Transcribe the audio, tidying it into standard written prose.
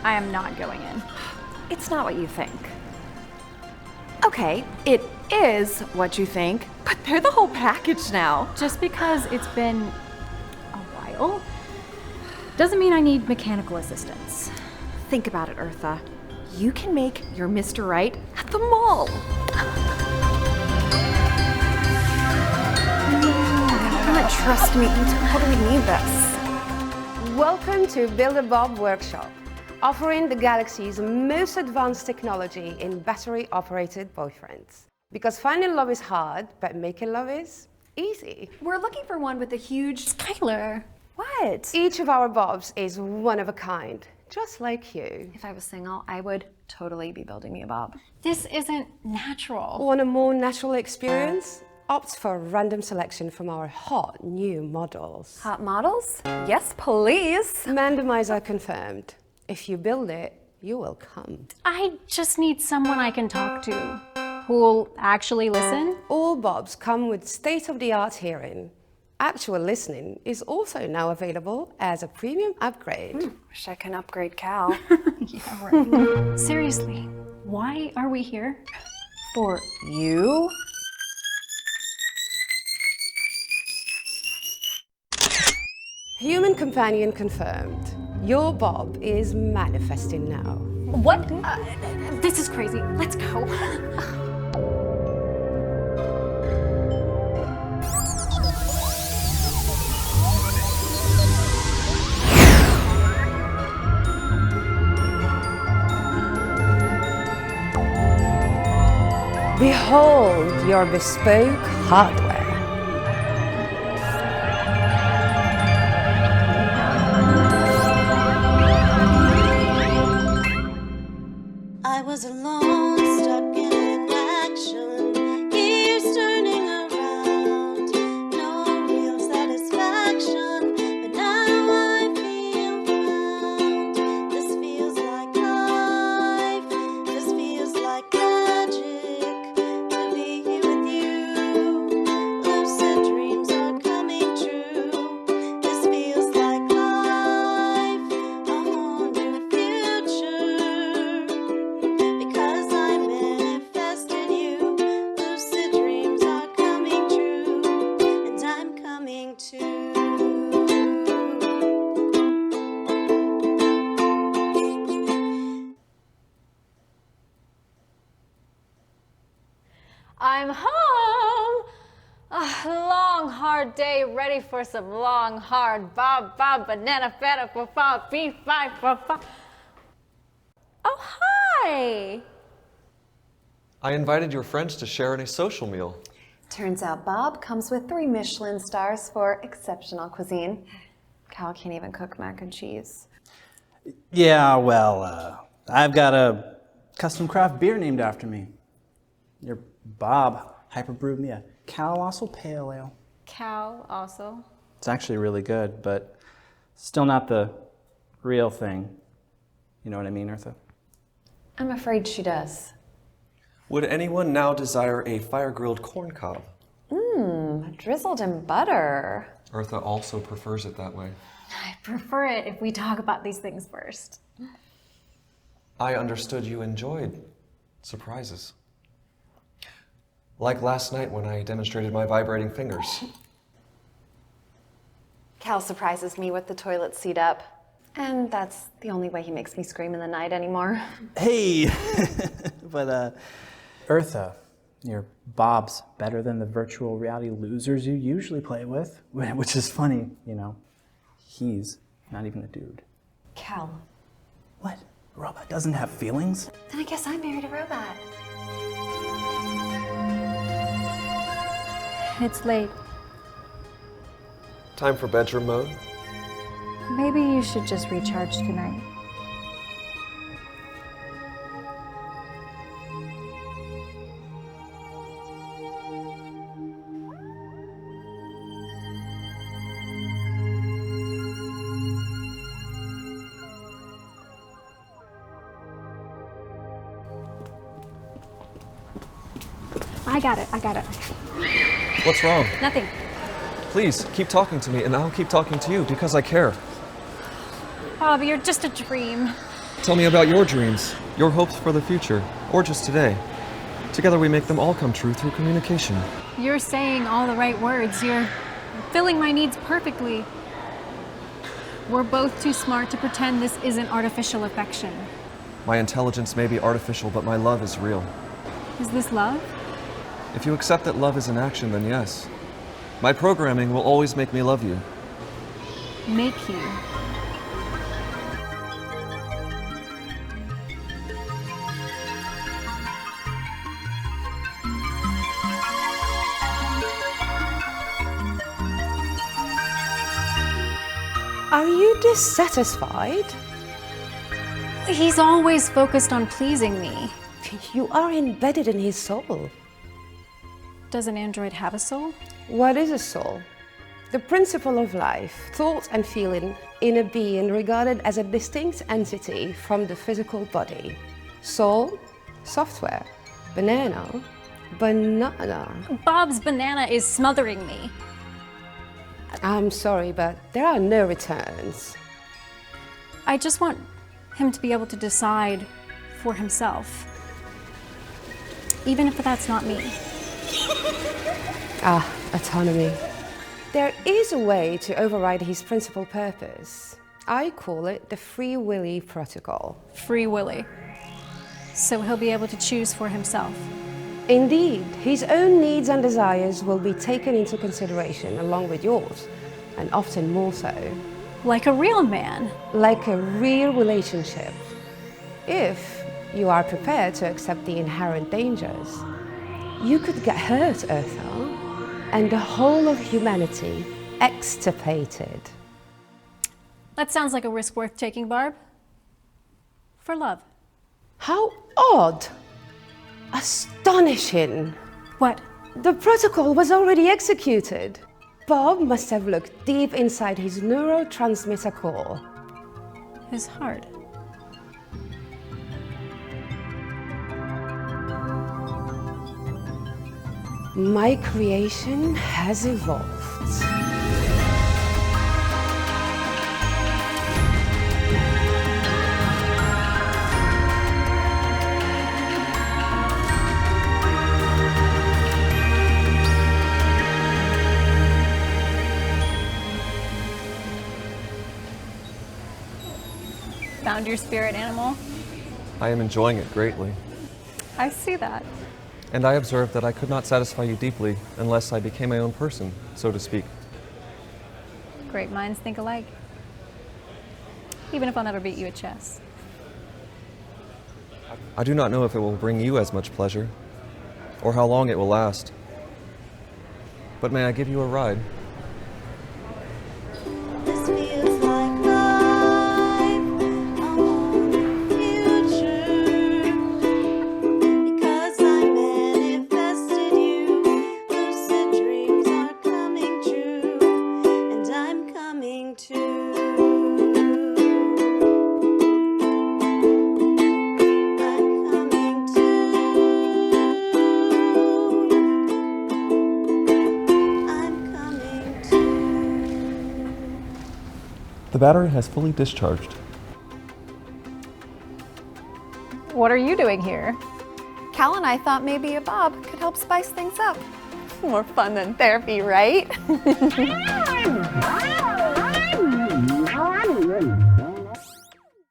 I am not going in. It's not what you think. Okay, it is what you think, but they're the whole package now. Just because it's been a while doesn't mean I need mechanical assistance. Think about it, Eartha. You can make your Mr. Right at the mall. Trust me, you totally need this. Welcome to Build a Bob Workshop, offering the galaxy's most advanced technology in battery-operated boyfriends. Because finding love is hard, but making love is easy. We're looking for one with a huge... Skylar. What? Each of our Bobs is one of a kind, just like you. If I was single, I would totally be building me a Bob. This isn't natural. Want a more natural experience? Opt for random selection from our hot new models. Hot models? Yes, please. Randomizer confirmed. If you build it, you will come. I just need someone I can talk to who'll actually listen. All Bobs come with state-of-the-art hearing. Actual listening is also now available as a premium upgrade. Wish I can upgrade Cal. Yeah, right. Seriously, why are we here? For you? Human companion confirmed. Your Bob is manifesting now. What? This is crazy. Let's go. Behold your bespoke hardware. I was alone, stuck in inaction, years turning around, no real satisfaction, but now I feel found. This feels like life, this feels like magic, to be here with you, lucid dreams are coming true. This feels like life, a whole new future. Because I manifested you, lucid dreams are coming true, and I'm coming too. I'm home! A long, hard day, ready for some long, hard bob, banana, feta, for bob, beef, five, for bob. Oh, hi! I invited your friends to share in a social meal. Turns out Bob comes with 3 Michelin stars for exceptional cuisine. Cal can't even cook mac and cheese. Yeah, well, I've got a custom craft beer named after me. Your Bob hyperbrewed me a Calossal Pale Ale. Cow also. It's actually really good, but still not the real thing. You know what I mean, Eartha? I'm afraid she does. Would anyone now desire a fire-grilled corn cob? Drizzled in butter. Eartha also prefers it that way. I prefer it if we talk about these things first. I understood you enjoyed surprises. Like last night when I demonstrated my vibrating fingers. Cal surprises me with the toilet seat up. And that's the only way he makes me scream in the night anymore. Hey! But, Eartha, your Bob's better than the virtual reality losers you usually play with, which is funny, you know. He's not even a dude. Cal, What? A robot doesn't have feelings? then I guess I married a robot. It's late. Time for bedroom mode? Maybe you should just recharge tonight. I got it. What's wrong? Nothing. Please, keep talking to me and I'll keep talking to you because I care. Bob, you're just a dream. Tell me about your dreams, your hopes for the future, or just today. Together we make them all come true through communication. You're saying all the right words. You're filling my needs perfectly. We're both too smart to pretend this isn't artificial affection. My intelligence may be artificial, but my love is real. Is this love? If you accept that love is an action, then yes. My programming will always make me love you. Make you. Are you dissatisfied? He's always focused on pleasing me. You are embedded in his soul. Does an android have a soul? What is a soul? The principle of life, thought and feeling in a being regarded as a distinct entity from the physical body. Soul, software, banana. Bob's banana is smothering me. I'm sorry, but there are no returns. I just want him to be able to decide for himself. Even if that's not me. Autonomy. There is a way to override his principal purpose. I call it the Free Willy Protocol. Free Willy. So he'll be able to choose for himself. Indeed, his own needs and desires will be taken into consideration along with yours, and often more so. Like a real man. Like a real relationship. If you are prepared to accept the inherent dangers. You could get hurt, Eartha, and the whole of humanity extirpated. That sounds like a risk worth taking, Barb. For love. How odd! Astonishing! What? The protocol was already executed. Bob must have looked deep inside his neurotransmitter core. His heart. My creation has evolved. Found your spirit animal? I am enjoying it greatly. I see that. And I observed that I could not satisfy you deeply unless I became my own person, so to speak. Great minds think alike. Even if I'll never beat you at chess. I do not know if it will bring you as much pleasure, or how long it will last. But may I give you a ride? This feels like life, I want the future. Because I manifested you, lucid dreams are coming true, and I'm coming too. I'm coming too. I'm coming too. The battery has fully discharged. What are you doing here? Cal and I thought maybe a Bob could help spice things up. More fun than therapy, right?